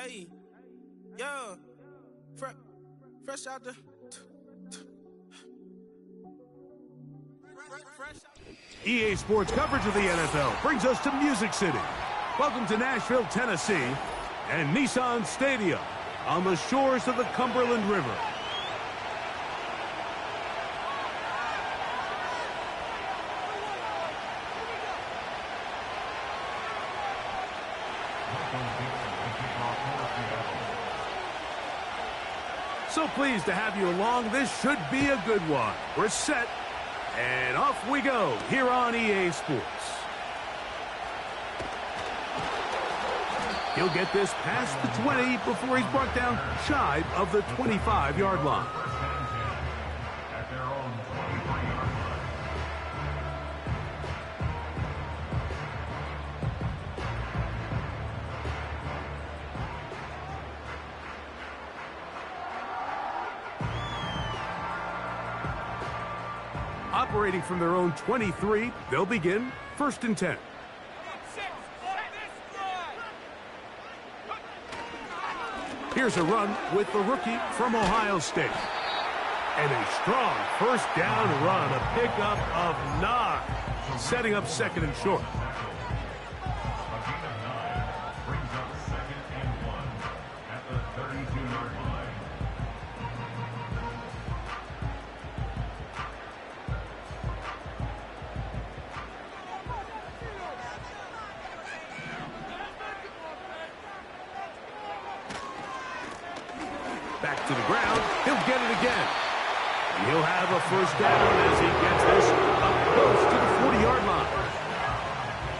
Hey, yo, fresh out the. EA Sports coverage of the NFL brings us to Music City. Welcome to Nashville, Tennessee, and Nissan Stadium on the shores of the Cumberland River. So pleased to have you along. This should be a good one. We're set, and off we go here on EA Sports. He'll get this past the 20 before he's brought down shy of the 25-yard line. Operating from their own 23, they'll begin 1st and 10. Here's a run with the rookie from Ohio State. And a strong first down run, a pickup of 9, setting up 2nd and short. Back to the ground, he'll get it again. And he'll have a first down as he gets this up close to the 40-yard line.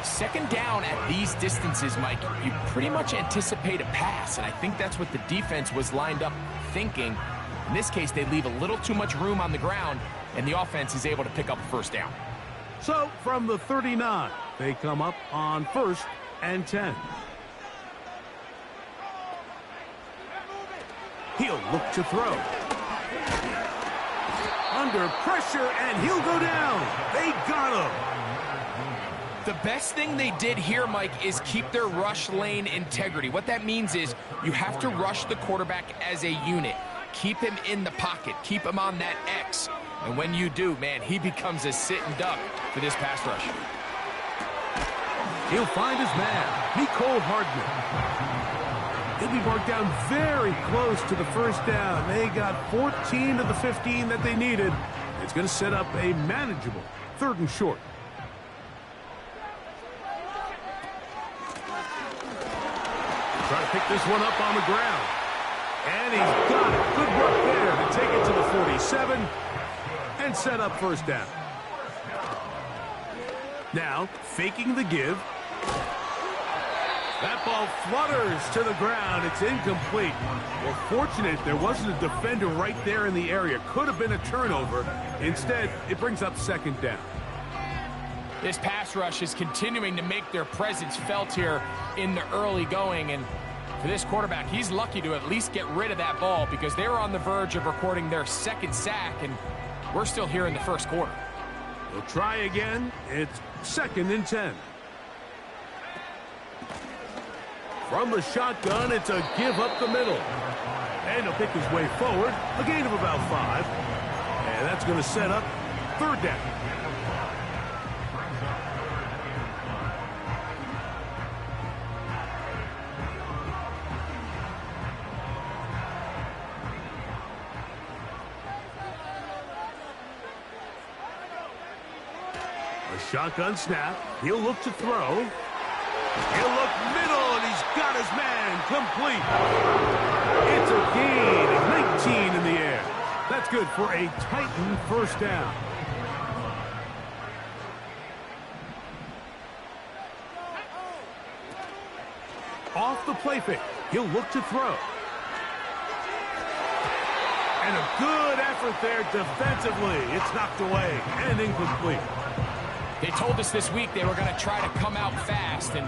2nd down at these distances, Mike, you pretty much anticipate a pass, and I think that's what the defense was lined up thinking. In this case, they leave a little too much room on the ground, and the offense is able to pick up a first down. So, from the 39, they come up on 1st and 10. He'll look to throw. Under pressure, and he'll go down. They got him. The best thing they did here, Mike, is keep their rush lane integrity. What that means is you have to rush the quarterback as a unit. Keep him in the pocket. Keep him on that X. And when you do, man, he becomes a sitting duck for this pass rush. He'll find his man, Mecole Hardman. He'll be marked down very close to the first down. They got 14 of the 15 that they needed. It's going to set up a manageable 3rd and short. Try to pick this one up on the ground. And he's got it. Good work there to take it to the 47 and set up first down. Now, faking the give. That ball flutters to the ground. It's incomplete. Well, fortunate there wasn't a defender right there in the area. Could have been a turnover. Instead, it brings up 2nd down. This pass rush is continuing to make their presence felt here in the early going. And for this quarterback, he's lucky to at least get rid of that ball because they were on the verge of recording their 2nd sack, and we're still here in the 1st quarter. They'll try again. It's 2nd and 10. From the shotgun, it's a give up the middle. And he'll pick his way forward, a gain of about 5. And that's going to set up 3rd down. A shotgun snap. He'll look to throw. He'll look middle, and he's got his man complete. It's a gain of 19 in the air. That's good for a Titan first down. Off the play fake, he'll look to throw. And a good effort there defensively. It's knocked away and incomplete. They told us this week they were going to try to come out fast, and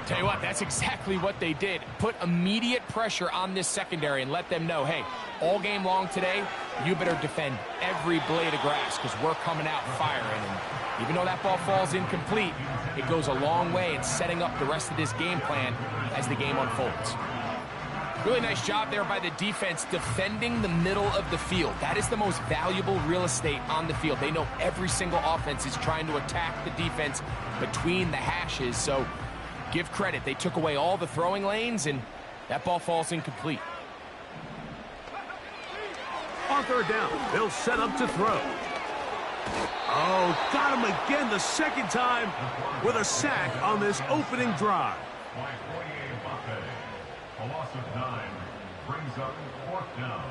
tell you what, that's exactly what they did. Put immediate pressure on this secondary and let them know, hey, all game long today, you better defend every blade of grass because we're coming out firing. And even though that ball falls incomplete, it goes a long way in setting up the rest of this game plan as the game unfolds. Really nice job there by the defense defending the middle of the field. That is the most valuable real estate on the field. They know every single offense is trying to attack the defense between the hashes, so give credit. They took away all the throwing lanes, and that ball falls incomplete. On third down, they'll set up to throw. Oh, got him again the second time with a sack on this opening drive. A loss of 9 brings up 4th down.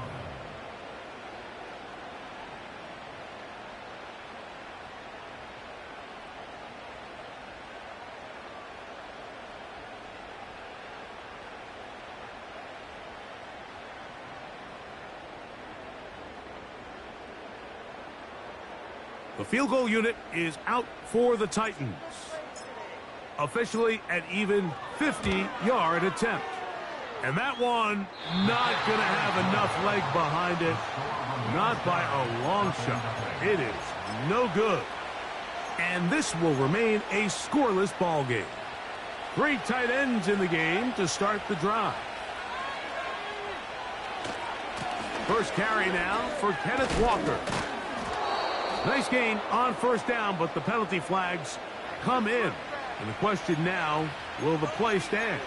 The field goal unit is out for the Titans. Officially an even 50-yard attempt. And that one not going to have enough leg behind it. Not by a long shot. It is no good. And this will remain a scoreless ball game. 3 tight ends in the game to start the drive. First carry now for Kenneth Walker. Nice gain on first down, but the penalty flags come in. And the question now, will the play stand?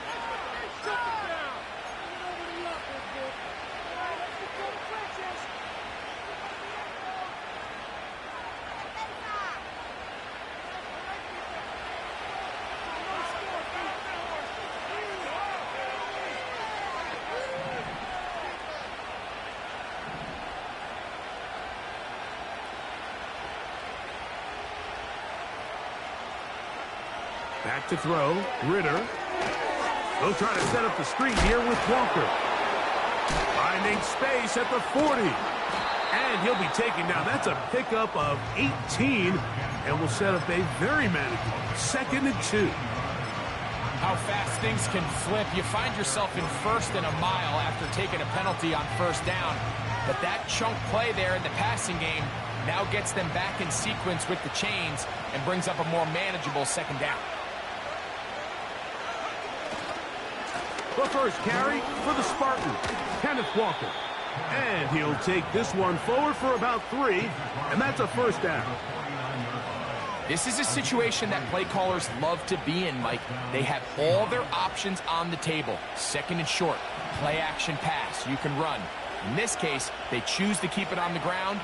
Back to throw, Ritter. They'll try to set up the screen here with Walker. Finding space at the 40. And he'll be taken down. That's a pickup of 18. And will set up a very manageable 2nd and 2. How fast things can flip. You find yourself in 1st and a mile after taking a penalty on first down. But that chunk play there in the passing game now gets them back in sequence with the chains and brings up a more manageable 2nd down. The first carry for the Spartans, Kenneth Walker. And he'll take this one forward for about 3, and that's a first down. This is a situation that play callers love to be in, Mike. They have all their options on the table. 2nd and short, play action pass, you can run. In this case, they choose to keep it on the ground,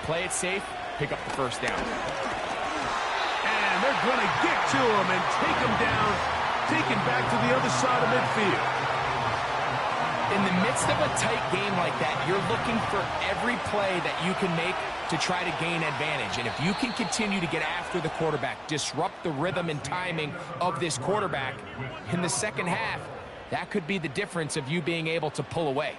play it safe, pick up the first down. And they're going to get to him and take him down. Taken back to the other side of midfield. In the midst of a tight game like that, you're looking for every play that you can make to try to gain advantage. And if you can continue to get after the quarterback, disrupt the rhythm and timing of this quarterback in the second half, that could be the difference of you being able to pull away.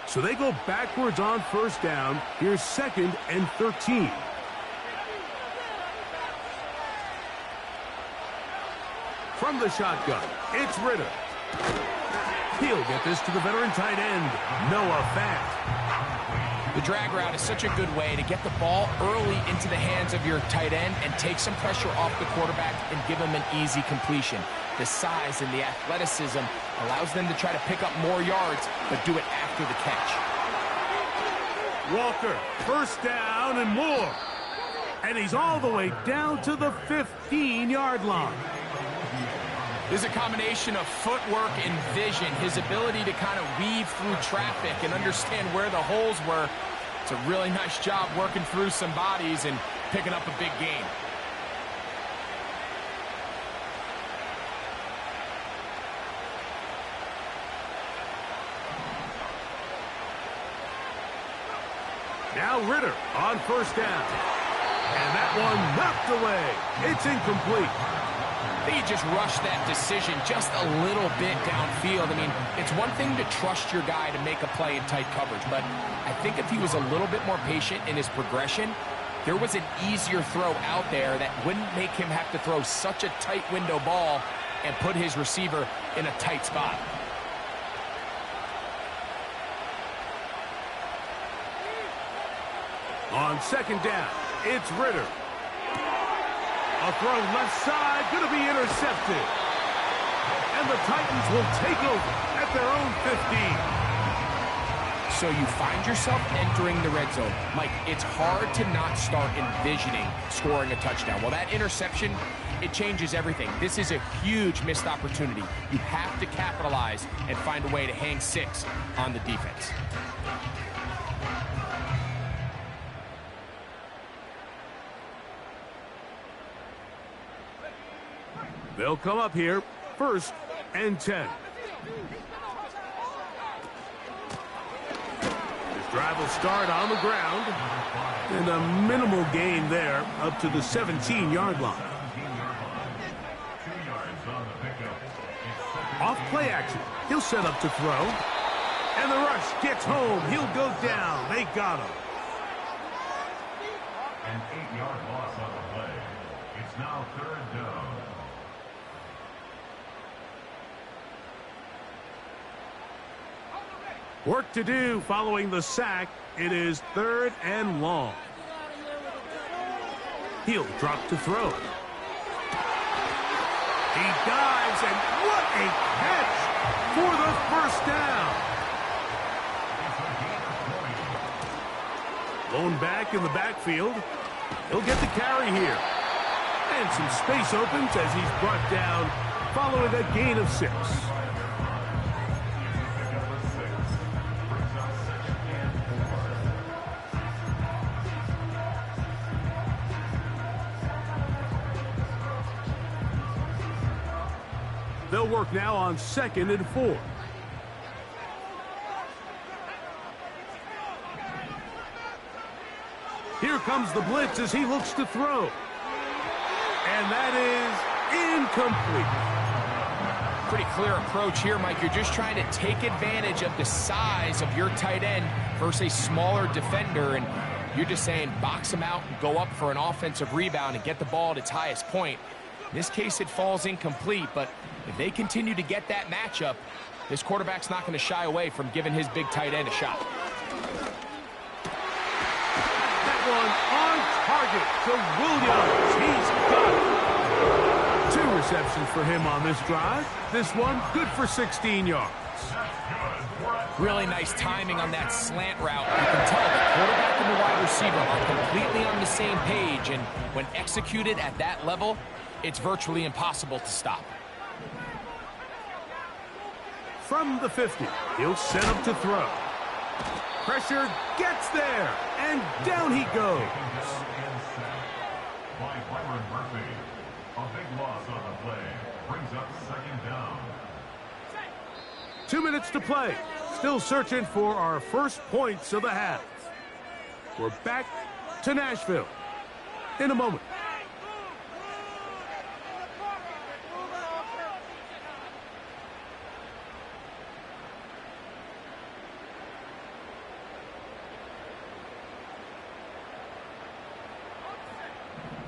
So they go backwards on first down. Here's 2nd and 13. From the shotgun, it's Ritter. He'll get this to the veteran tight end, Noah Fant. The drag route is such a good way to get the ball early into the hands of your tight end and take some pressure off the quarterback and give him an easy completion. The size and the athleticism allows them to try to pick up more yards, but do it after the catch. Walker, first down and more. And he's all the way down to the 15-yard line. There's a combination of footwork and vision, his ability to kind of weave through traffic and understand where the holes were. It's a really nice job working through some bodies and picking up a big gain. Now Ritter on first down. And that one knocked away. It's incomplete. I think he just rushed that decision just a little bit downfield. I mean, it's one thing to trust your guy to make a play in tight coverage, but I think if he was a little bit more patient in his progression, there was an easier throw out there that wouldn't make him have to throw such a tight window ball and put his receiver in a tight spot. On second down, it's Ritter. A throw left side, going to be intercepted. And the Titans will take over at their own 15. So you find yourself entering the red zone. Mike, it's hard to not start envisioning scoring a touchdown. Well, that interception, it changes everything. This is a huge missed opportunity. You have to capitalize and find a way to hang 6 on the defense. They'll come up here, 1st and 10. This drive will start on the ground. And a minimal gain there up to the 17-yard line. Off play action. He'll set up to throw. And the rush gets home. He'll go down. They got him. An 8-yard loss on the play. It's now 3rd down. Work to do following the sack. It is 3rd and long. He'll drop to throw. He dives, and what a catch for the 1st down. Blown back in the backfield. He'll get the carry here. And some space opens as he's brought down following a gain of 6. They'll work now on 2nd and 4. Here comes the blitz as he looks to throw. And that is incomplete. Pretty clear approach here, Mike. You're just trying to take advantage of the size of your tight end versus a smaller defender, and you're just saying box him out and go up for an offensive rebound and get the ball at its highest point. In this case, it falls incomplete, but if they continue to get that matchup, this quarterback's not going to shy away from giving his big tight end a shot. That one on target to Williams. He's got it. 2 receptions for him on this drive. This one good for 16 yards. Really nice timing on that slant route. You can tell the quarterback and the wide receiver are completely on the same page, and when executed at that level, it's virtually impossible to stop. From the 50, he'll set up to throw. Pressure gets there, and down he goes. By Byron Murphy. A big loss on the play. Brings up 2nd down. 2 minutes to play. Still searching for our first points of the half. We're back to Nashville in a moment.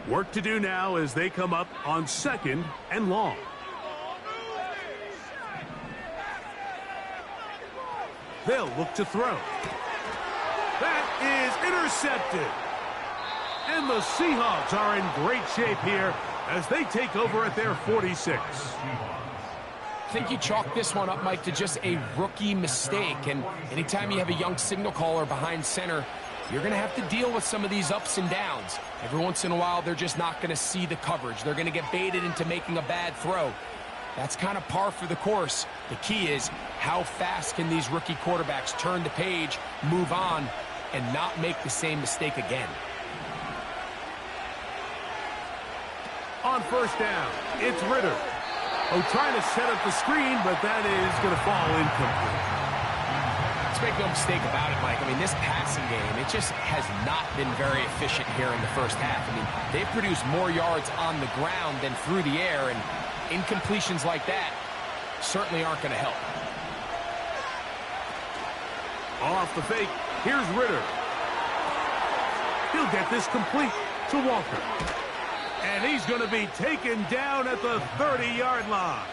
Work to do now as they come up on 2nd and long. They'll look to throw. That is intercepted. And the Seahawks are in great shape here as they take over at their 46. I think you chalk this one up, Mike, to just a rookie mistake. And anytime you have a young signal caller behind center, you're going to have to deal with some of these ups and downs. Every once in a while, they're just not going to see the coverage. They're going to get baited into making a bad throw. That's kind of par for the course. The key is how fast can these rookie quarterbacks turn the page, move on, and not make the same mistake again. On 1st down, it's Ritter. Trying to set up the screen, but that is going to fall incomplete. Let's make no mistake about it, Mike. I mean, this passing game, it just has not been very efficient here in the 1st half. I mean, they've produced more yards on the ground than through the air, and incompletions like that certainly aren't going to help. Off the fake, here's Ritter. He'll get this complete to Walker. And he's going to be taken down at the 30-yard line.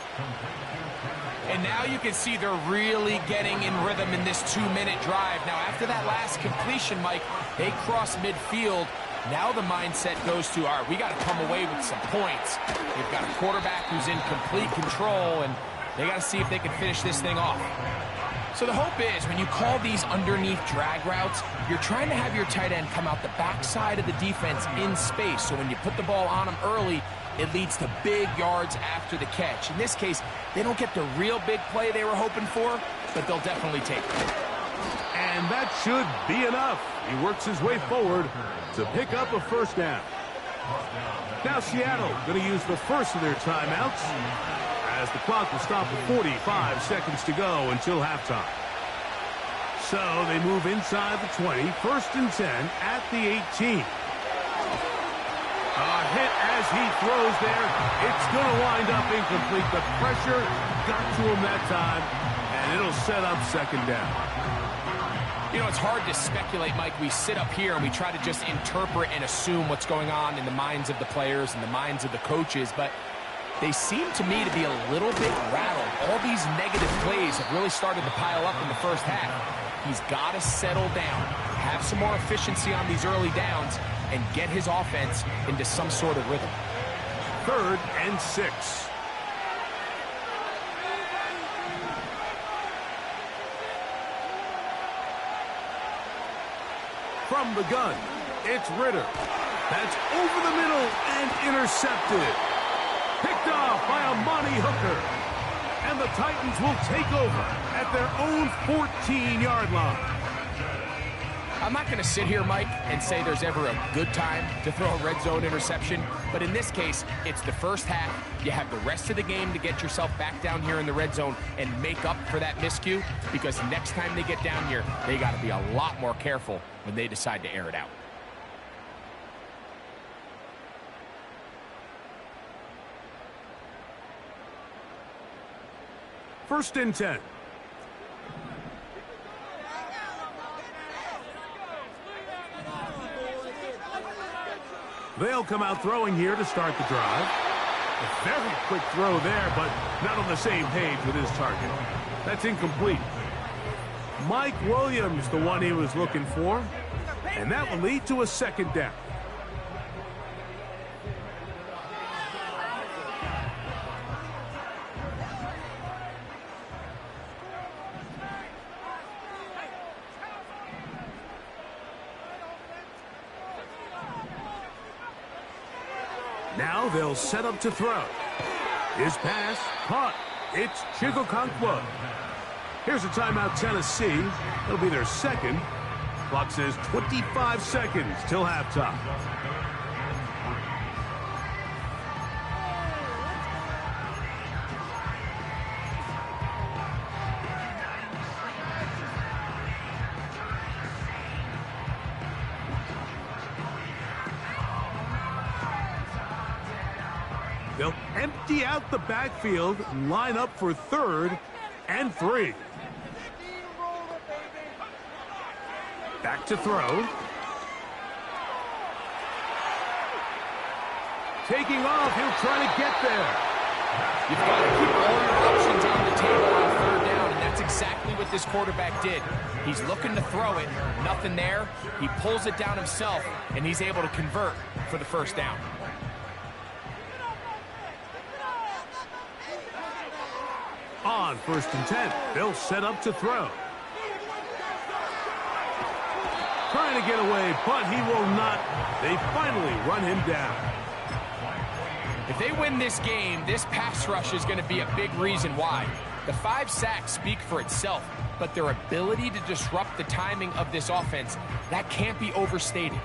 And now you can see they're really getting in rhythm in this 2-minute drive. Now, after that last completion, Mike, they cross midfield. Now the mindset goes to, all right, we got to come away with some points. They've got a quarterback who's in complete control, and they got to see if they can finish this thing off. So the hope is, when you call these underneath drag routes, you're trying to have your tight end come out the backside of the defense in space. So when you put the ball on them early, it leads to big yards after the catch. In this case, they don't get the real big play they were hoping for, but they'll definitely take it. And that should be enough. He works his way forward to pick up a first down. Now Seattle going to use the first of their timeouts, as the clock will stop at 45 seconds to go until halftime. So they move inside the 20, 1st and 10 at the 18. A hit as he throws there. It's going to wind up incomplete. The pressure got to him that time, and it'll set up 2nd down. You know, it's hard to speculate, Mike. We sit up here and we try to just interpret and assume what's going on in the minds of the players and the minds of the coaches, but they seem to me to be a little bit rattled. All these negative plays have really started to pile up in the first half. He's got to settle down, have some more efficiency on these early downs, and get his offense into some sort of rhythm. 3rd and 6. From the gun, it's Ritter. That's over the middle and intercepted. Picked off by Amani Hooker. And the Titans will take over at their own 14-yard line. I'm not going to sit here, Mike, and say there's ever a good time to throw a red zone interception, but in this case, it's the first half. You have the rest of the game to get yourself back down here in the red zone and make up for that miscue, because next time they get down here, they got to be a lot more careful when they decide to air it out. First and 10. They'll come out throwing here to start the drive. A very quick throw there, but not on the same page with his target. That's incomplete. Mike Williams, the one he was looking for. And that will lead to a 2nd down. Now they'll set up to throw. His pass, caught. It's Chigokonkwo. Here's a timeout, Tennessee. It'll be their 2nd. Clock says 25 seconds till halftime. They'll empty out the backfield and line up for 3rd and 3. Back to throw. Taking off, he'll try to get there. You've got to keep all your options on the table on 3rd down, and that's exactly what this quarterback did. He's looking to throw it, nothing there. He pulls it down himself, and he's able to convert for the 1st down. On 1st and 10, they'll set up to throw. Trying to get away, but he will not. They finally run him down. If they win this game, this pass rush is going to be a big reason why. The 5 sacks speak for itself, but their ability to disrupt the timing of this offense, that can't be overstated.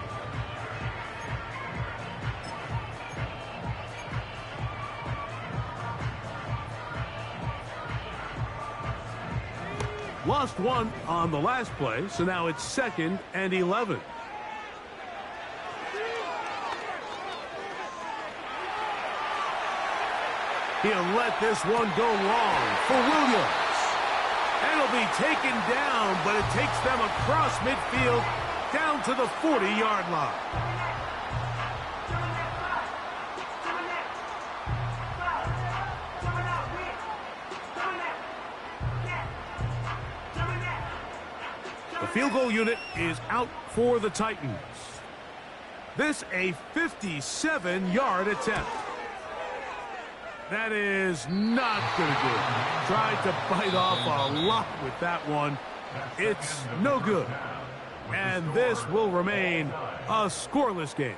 Lost one on the last play, so now it's 2nd and 11. He'll let this one go long for Williams. And it'll be taken down, but it takes them across midfield down to the 40-yard line. The field goal unit is out for the Titans. This a 57-yard attempt. That is not going to do it. Tried to bite off a lot with that one. It's no good. And this will remain a scoreless game.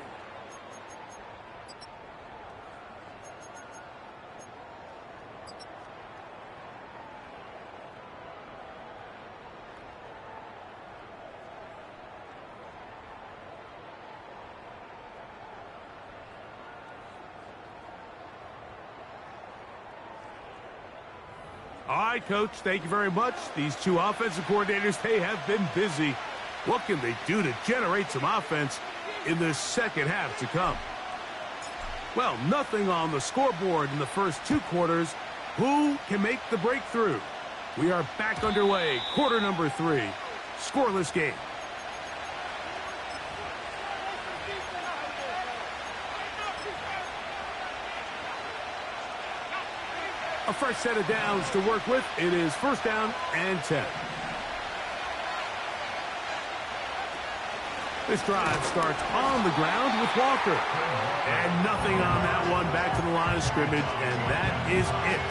All right, Coach, thank you very much. These two offensive coordinators, they have been busy. What can they do to generate some offense in the second half to come? Well, nothing on the scoreboard in the first two quarters. Who can make the breakthrough? We are back underway. Quarter number 3. Scoreless game. A fresh set of downs to work with. It is first down and 10. This drive starts on the ground with Walker. And nothing on that one. Back to the line of scrimmage, and that is it.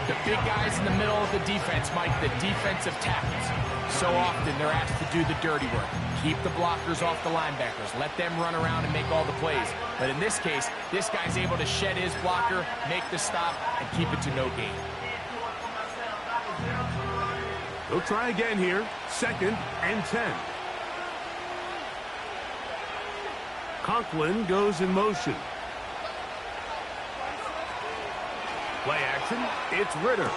The big guys in the middle of the defense, Mike, the defensive tackles. So often they're asked to do the dirty work. Keep the blockers off the linebackers. Let them run around and make all the plays. But in this case, this guy's able to shed his blocker, make the stop, and keep it to no gain. They'll try again here. Second and 10. Conklin goes in motion. Play action. It's Ritter.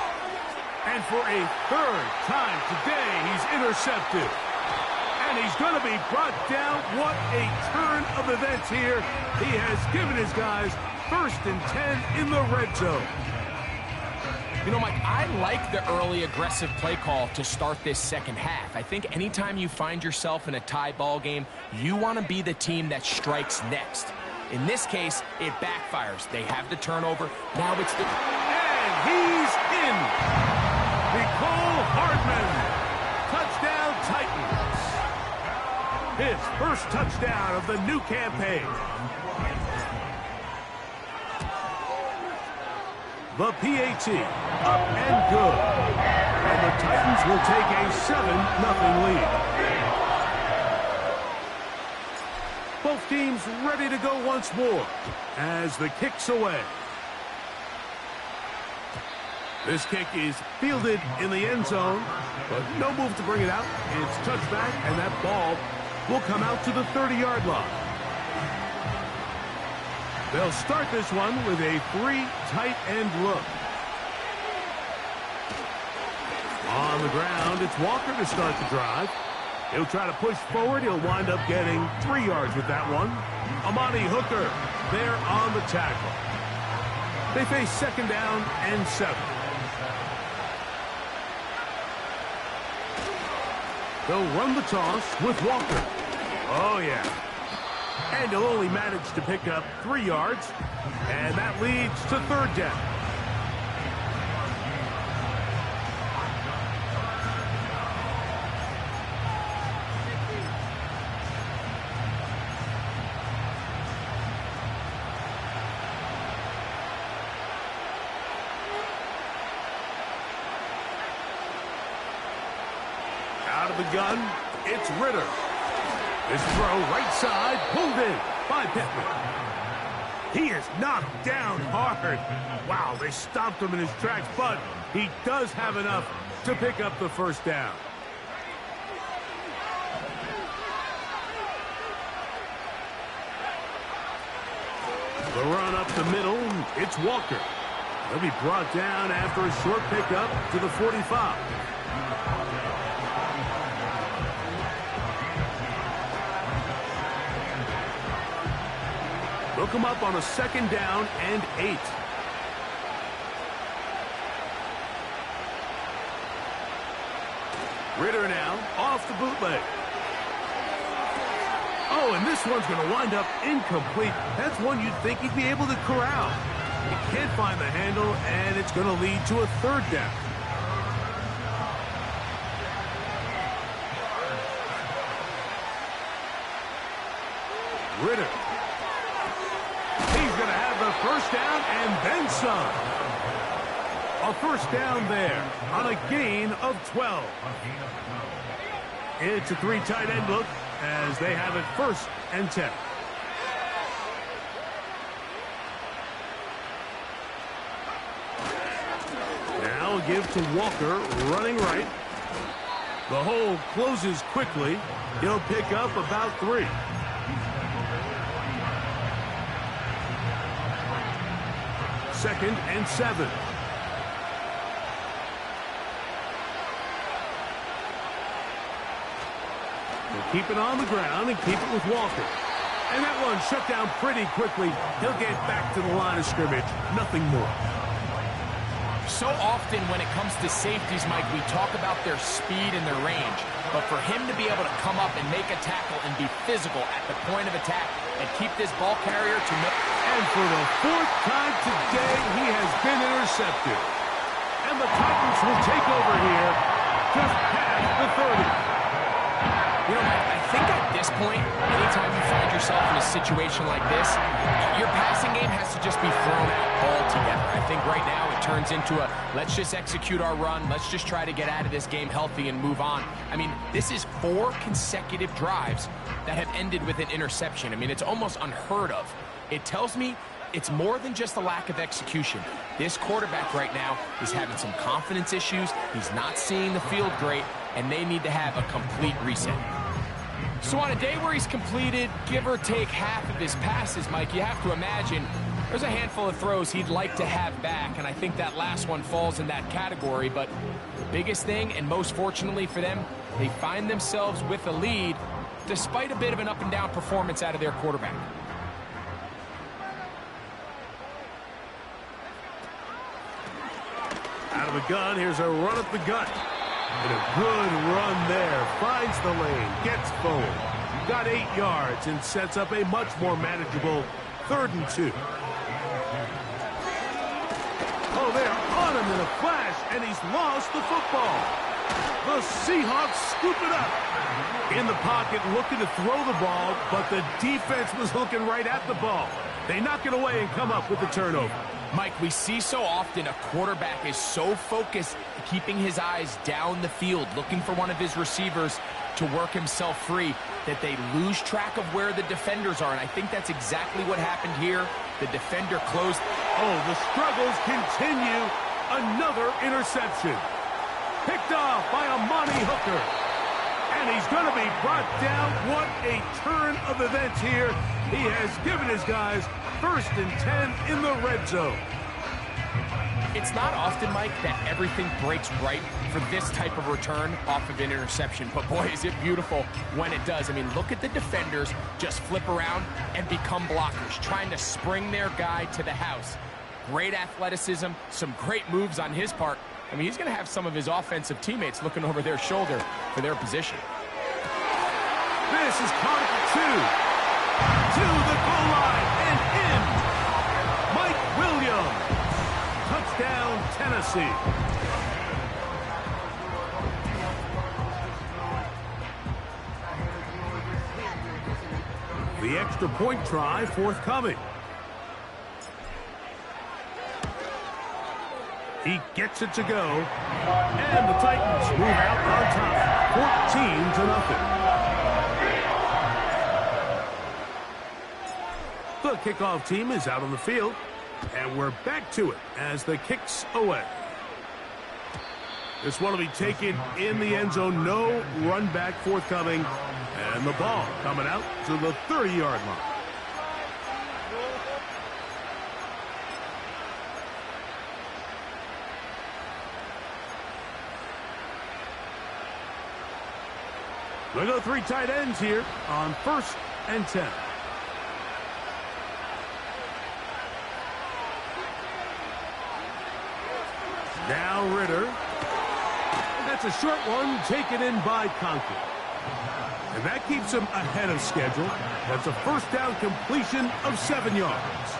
And for a third time today, he's intercepted. And he's going to be brought down. What a turn of events here. He has given his guys first and 10 in the red zone. You know, Mike, I like the early aggressive play call to start this second half. I think anytime you find yourself in a tie ball game, you want to be the team that strikes next. In this case, it backfires. They have the turnover. Now it's the... And he's in. Nicole Hardman. Touchdown Titans. His first touchdown of the new campaign. The PAT, up and good. And the Titans will take a 7-0 lead. Both teams ready to go once more as the kick's away. This kick is fielded in the end zone, but no move to bring it out. It's touchback, and that ball will come out to the 30-yard line. They'll start this one with a 3 tight end look. On the ground, it's Walker to start the drive. He'll try to push forward. He'll wind up getting 3 yards with that one. Amani Hooker there on the tackle. They face second down and 7. They'll run the toss with Walker. Oh, yeah. And he'll only manage to pick up 3 yards, and that leads to third down. Out of the gun, it's Ritter. This throw right side, pulled in by Pittman. He is knocked down hard. Wow, they stopped him in his tracks, but he does have enough to pick up the first down. The run up the middle, it's Walker. He'll be brought down after a short pickup to the 45. They'll come up on a second down and 8. Ritter now off the bootleg. Oh, and this one's going to wind up incomplete. That's one you'd think he'd be able to corral. He can't find the handle, and it's going to lead to a third down. Ritter. He's going to have the first down and then some. A first down there on a gain of 12. It's a 3 tight end look as they have it 1st and 10. Now a give to Walker, running right. The hole closes quickly. He'll pick up about 3. Second and 7. They'll keep it on the ground and keep it with Walker. And that one shut down pretty quickly. He'll get back to the line of scrimmage. Nothing more. So often when it comes to safeties, Mike, we talk about their speed and their range. But for him to be able to come up and make a tackle and be physical at the point of attack and keep this ball carrier to no... And for the 4th time today, he has been intercepted. And the Titans will take over here just past the 30. You know, I think at this point, anytime you find yourself in a situation like this, your passing game has to just be thrown out altogether. I think right now it turns into a, let's just execute our run, let's just try to get out of this game healthy and move on. I mean, this is 4 consecutive drives that have ended with an interception. I mean, it's almost unheard of. It tells me it's more than just a lack of execution. This quarterback right now is having some confidence issues. He's not seeing the field great, and they need to have a complete reset. So on a day where he's completed, give or take half of his passes, Mike, you have to imagine there's a handful of throws he'd like to have back, and I think that last one falls in that category. But the biggest thing, and most fortunately for them, they find themselves with a lead despite a bit of an up-and-down performance out of their quarterback. Out of the gun, here's a run at the gut. And a good run there. Finds the lane, gets forward. Got 8 yards and sets up a much more manageable 3rd and 2. Oh, they're on him in a flash, and he's lost the football. The Seahawks scoop it up. In the pocket, looking to throw the ball, but the defense was looking right at the ball. They knock it away and come up with the turnover. Mike, we see so often a quarterback is so focused, keeping his eyes down the field, looking for one of his receivers to work himself free, that they lose track of where the defenders are. And I think that's exactly what happened here. The defender closed. Oh, the struggles continue. Another interception. Picked off by Amani Hooker. And he's going to be brought down. What a turn of events here. He has given his guys 1st and 10 in the red zone. It's not often, Mike, that everything breaks right for this type of return off of an interception. But boy, is it beautiful when it does. I mean, look at the defenders just flip around and become blockers, trying to spring their guy to the house. Great athleticism, some great moves on his part. I mean, he's going to have some of his offensive teammates looking over their shoulder for their position. This is caught at 2. To the goal line and in. Mike Williams. Touchdown, Tennessee. The extra point try forthcoming. He gets it to go. And the Titans move out on top, 14-0. The kickoff team is out on the field, and we're back to it as the kick's away. This one will be taken in the end zone. No run back forthcoming, and the ball coming out to the 30-yard line. They go 3 tight ends here on 1st and 10. Now Ritter. That's a short one taken in by Conklin. And that keeps him ahead of schedule. That's a 1st down completion of 7 yards.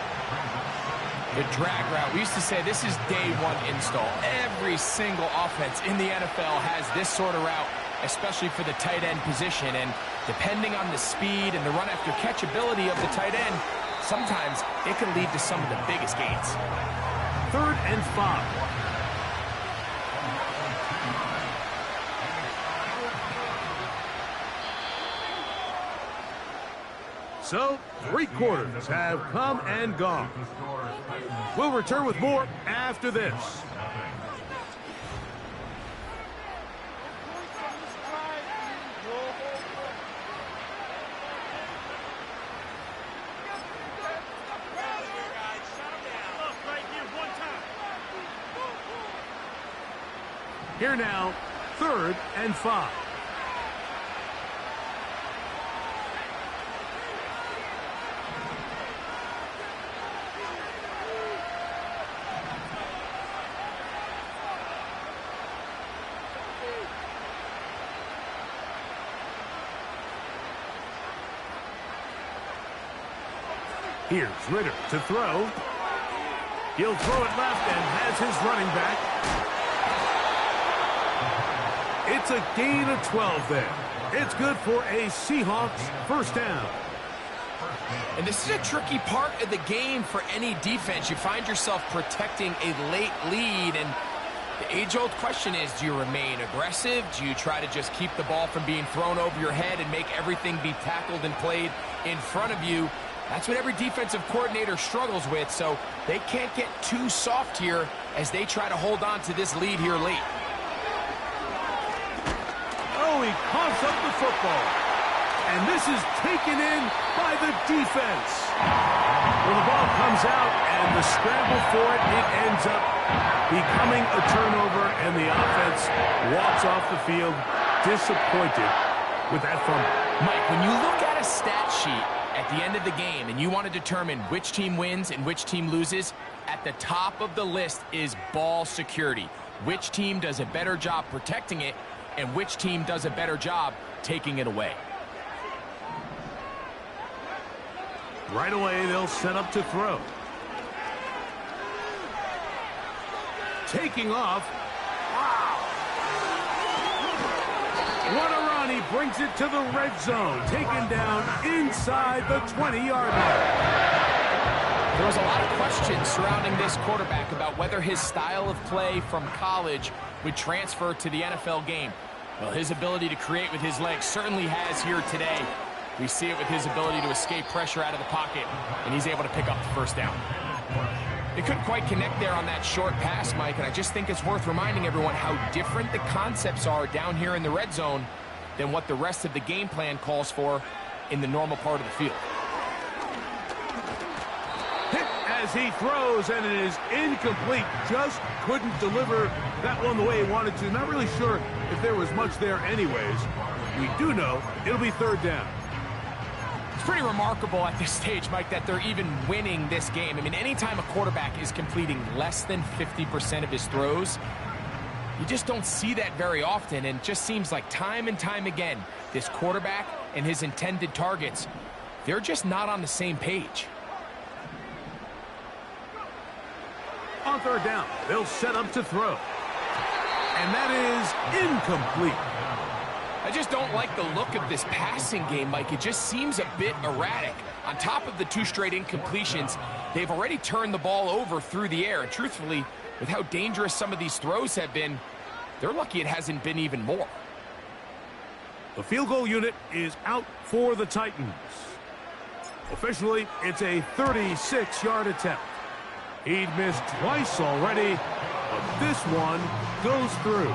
The drag route, we used to say this is day 1 install. Every single offense in the NFL has this sort of route especially for the tight end position. And depending on the speed and the run after catch ability of the tight end, sometimes it can lead to some of the biggest gains. 3rd and 5. So, 3 quarters have come and gone. We'll return with more after this. Here now, 3rd and 5. Here's Ritter to throw. He'll throw it left and has his running back. It's a gain of 12 there. It's good for a Seahawks first down. And this is a tricky part of the game for any defense. You find yourself protecting a late lead, and the age-old question is, do you remain aggressive? Do you try to just keep the ball from being thrown over your head and make everything be tackled and played in front of you? That's what every defensive coordinator struggles with, so they can't get too soft here as they try to hold on to this lead here late. Oh, he coughs up the football. And this is taken in by the defense. Well, the ball comes out, and the scramble for it, it ends up becoming a turnover, and the offense walks off the field disappointed with that fumble. Mike, when you look at a stat sheet at the end of the game and you want to determine which team wins and which team loses, at the top of the list is ball security. Which team does a better job protecting it and which team does a better job taking it away. Right away, they'll set up to throw. Taking off. Wow. What a run. He brings it to the red zone. Taken down inside the 20-yard line. There was a lot of questions surrounding this quarterback about whether his style of play from college would transfer to the NFL game. Well, his ability to create with his legs certainly has here today. We see it with his ability to escape pressure out of the pocket, and he's able to pick up the first down. They couldn't quite connect there on that short pass, Mike, and I just think it's worth reminding everyone how different the concepts are down here in the red zone than what the rest of the game plan calls for in the normal part of the field. Hit as he throws, and it is incomplete. Just couldn't deliver that one the way he wanted to. Not really sure if there was much there anyways. We do know it'll be third down. It's pretty remarkable at this stage, Mike, that they're even winning this game. I mean, anytime a quarterback is completing less than 50% of his throws, you just don't see that very often, and it just seems like time and time again, this quarterback and his intended targets, they're just not on the same page. On third down, they'll set up to throw. And that is incomplete. I just don't like the look of this passing game, Mike. It just seems a bit erratic. On top of the 2 straight incompletions, they've already turned the ball over through the air. And truthfully, with how dangerous some of these throws have been, they're lucky it hasn't been even more. The field goal unit is out for the Titans. Officially, it's a 36-yard attempt. He'd missed twice already, but this one goes through.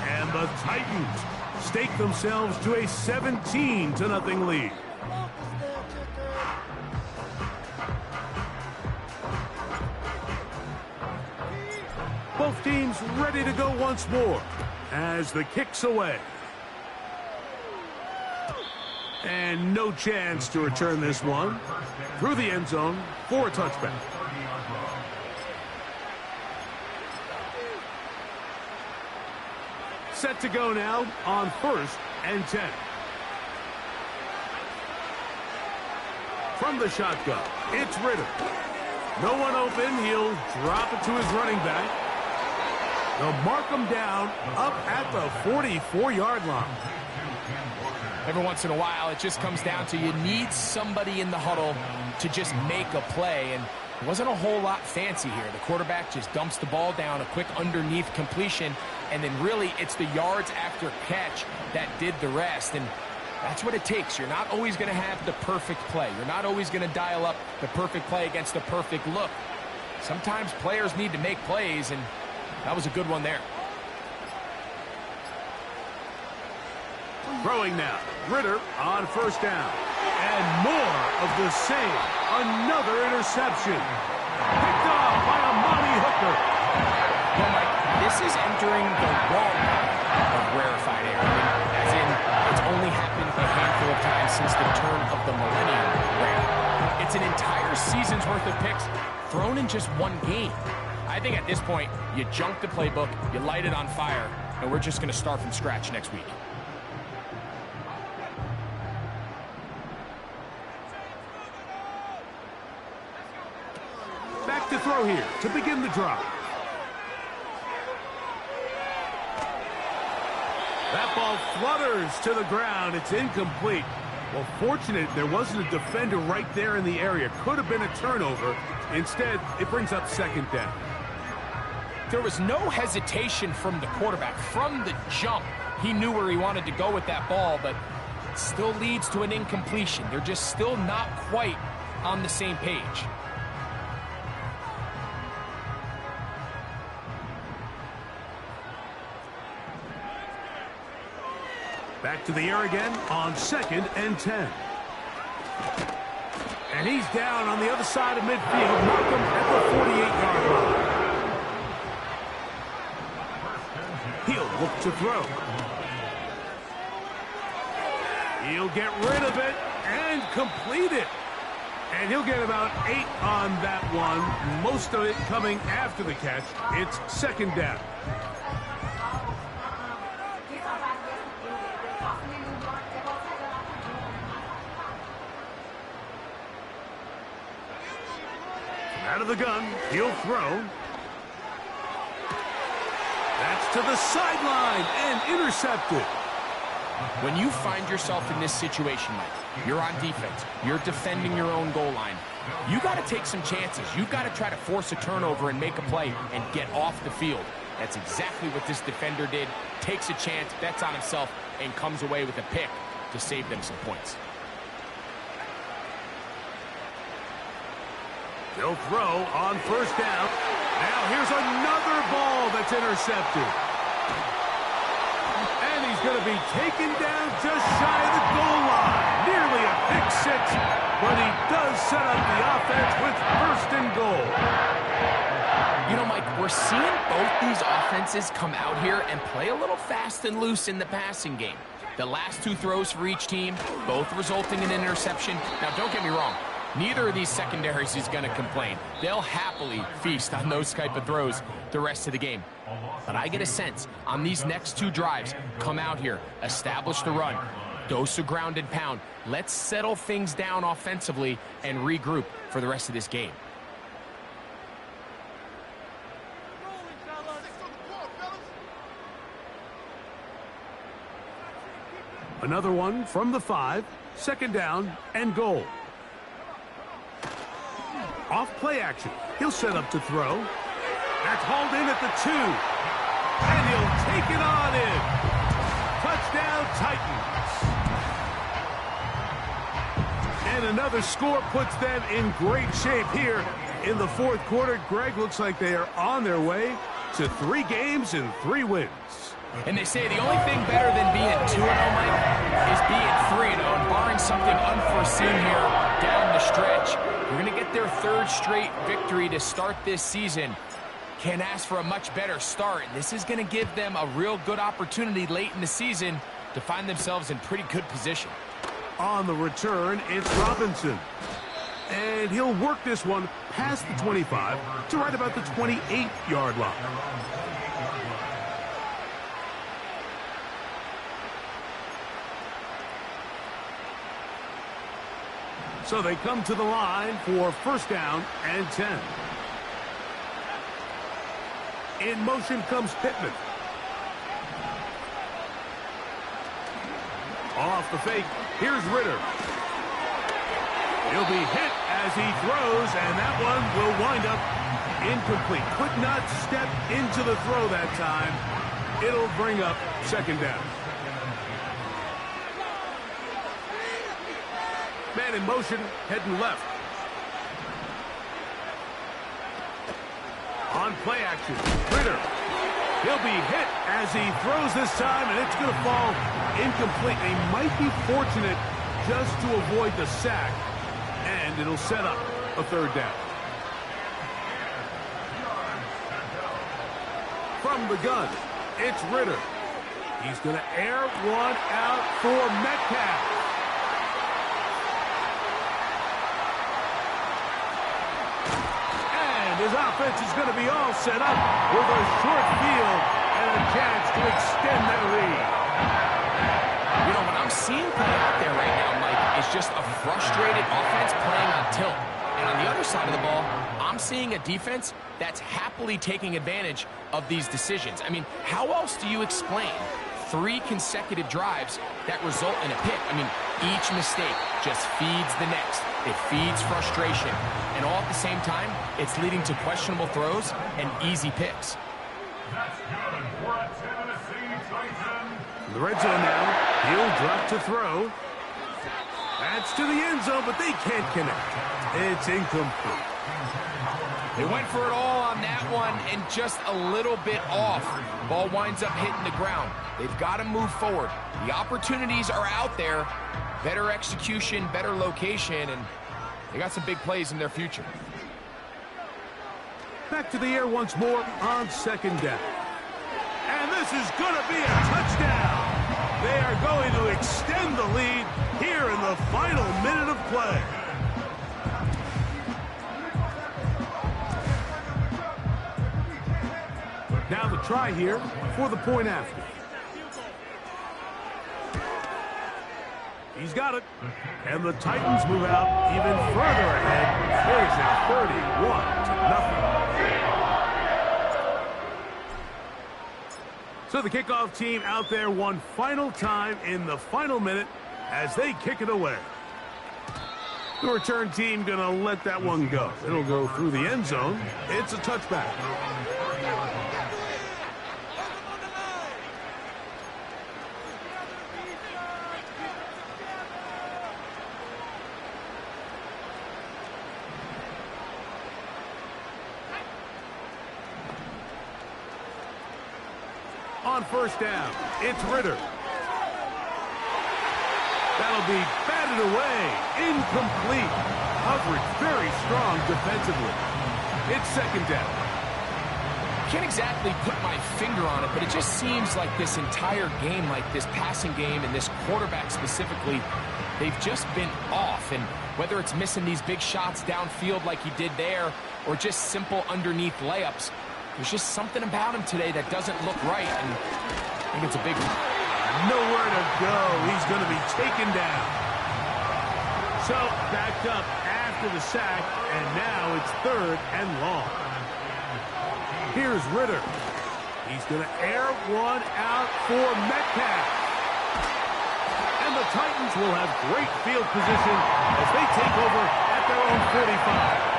And the Titans stake themselves to a 17-0 lead. Both teams ready to go once more as the kick's away. And no chance to return this one through the end zone for a touchback. Set to go now on 1st and 10. From the shotgun, it's Ritter. No one open. He'll drop it to his running back. They'll mark them down up at the 44-yard line. Every once in a while, it just comes down to you need somebody in the huddle to just make a play, and it wasn't a whole lot fancy here. The quarterback just dumps the ball down, a quick underneath completion, and then really it's the yards after catch that did the rest, and that's what it takes. You're not always going to have the perfect play. You're not always going to dial up the perfect play against the perfect look. Sometimes players need to make plays, and that was a good one there. Throwing now. Ritter on first down. And more of the same. Another interception. Picked off by Amani Hooker. Well, Mike, this is entering the wrong of rarefied air. I mean, as in, it's only happened a handful of times since the turn of the millennium era. It's an entire season's worth of picks thrown in just one game. I think at this point, you junk the playbook, you light it on fire, and we're just going to start from scratch next week. Back to throw here to begin the drive. That ball flutters to the ground. It's incomplete. Well, fortunate there wasn't a defender right there in the area. Could have been a turnover. Instead, it brings up second down. There was no hesitation from the quarterback. From the jump, he knew where he wanted to go with that ball, but it still leads to an incompletion. They're just still not quite on the same page. Back to the air again on 2nd and 10. And he's down on the other side of midfield. Malcolm at the 48-yard line. He'll look to throw. He'll get rid of it and complete it. And he'll get about 8 on that one. Most of it coming after the catch. It's second down. Out of the gun, he'll throw. That's to the sideline and intercepted. When you find yourself in this situation, Mike, you're on defense, you're defending your own goal line, you got to take some chances. You got to try to force a turnover and make a play and get off the field. That's exactly what this defender did. Takes a chance, bets on himself, and comes away with a pick to save them some points. They'll throw on first down. Now here's another ball that's intercepted. And he's going to be taken down just shy of the goal line. Nearly a pick six, but he does set up the offense with first and goal. You know, Mike, we're seeing both these offenses come out here and play a little fast and loose in the passing game. The last 2 throws for each team, both resulting in an interception. Now, don't get me wrong. Neither of these secondaries is going to complain. They'll happily feast on those type of throws the rest of the game. But I get a sense on these next 2 drives, come out here, establish the run, dose of ground and pound. Let's settle things down offensively and regroup for the rest of this game. Another one from the 5, second down and goal. Off play action. He'll set up to throw. That's hauled in at the 2. And he'll take it on in. Touchdown, Titans. And another score puts them in great shape here in the 4th quarter. Greg, looks like they are on their way to 3 games and 3 wins. And they say the only thing better than being 2-0, Mike, is being 3-0. And barring something unforeseen here down the stretch, we're going to get their 3rd straight victory to start this season. Can't ask for a much better start. This is going to give them a real good opportunity late in the season to find themselves in pretty good position. On the return, it's Robinson. And he'll work this one past the 25 to right about the 28-yard line. So they come to the line for first down and 10. In motion comes Pittman. Off the fake, here's Ritter. He'll be hit as he throws, and that one will wind up incomplete. Could not step into the throw that time. It'll bring up second down. Man in motion, heading left. On play action, Ritter. He'll be hit as he throws this time, and it's going to fall incomplete. They might be fortunate just to avoid the sack, and it'll set up a third down. From the gun, it's Ritter. He's going to air one out for Metcalf. His offense is going to be all set up with a short field and a chance to extend their lead. You know, what I'm seeing play out there right now, Mike, is just a frustrated offense playing on tilt. And on the other side of the ball, I'm seeing a defense that's happily taking advantage of these decisions. I mean, how else do you explain 3 consecutive drives that result in a pick? I mean, each mistake just feeds the next. It feeds frustration. And all at the same time, it's leading to questionable throws and easy picks. That's good for a Tennessee Titan. The red zone now. He'll drop to throw. That's to the end zone, but they can't connect. It's incomplete. They went for it all on that one and just a little bit off. Ball winds up hitting the ground. They've got to move forward. The opportunities are out there. Better execution, better location, and they got some big plays in their future. Back to the air once more on second down. And this is going to be a touchdown. They are going to extend the lead here in the final minute of play. Now the try here for the point after. He's got it. And the Titans move out even further ahead. It is now 31-0. So the kickoff team out there one final time in the final minute as they kick it away. The return team going to let that one go. It'll go through the end zone. It's a touchback. On first down, it's Ritter. That'll be batted away. Incomplete. Coverage very strong defensively. It's second down. Can't exactly put my finger on it, but it just seems like this entire game, like this passing game and this quarterback specifically, they've just been off. And whether it's missing these big shots downfield like he did there or just simple underneath layups, there's just something about him today that doesn't look right, and I think it's a big one. Nowhere to go. He's going to be taken down. So, backed up after the sack, and now it's third and long. Here's Ritter. He's going to air one out for Metcalf. And the Titans will have great field position as they take over at their own 45.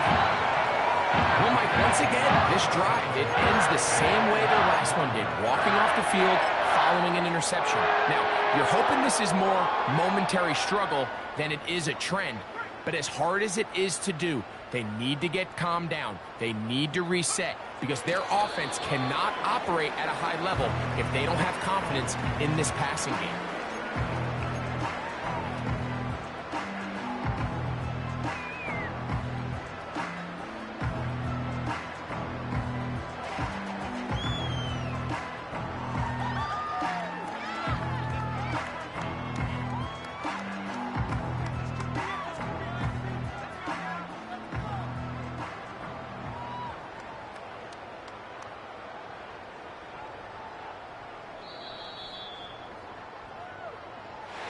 Well, Mike, once again, this drive, it ends the same way their last one did, walking off the field, following an interception. Now, you're hoping this is more momentary struggle than it is a trend, but as hard as it is to do, they need to get calmed down. They need to reset because their offense cannot operate at a high level if they don't have confidence in this passing game.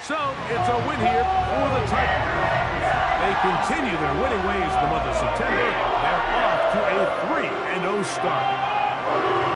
So, it's a win here for the Titans. They continue their winning ways in the month of September. They're off to a 3-0 start.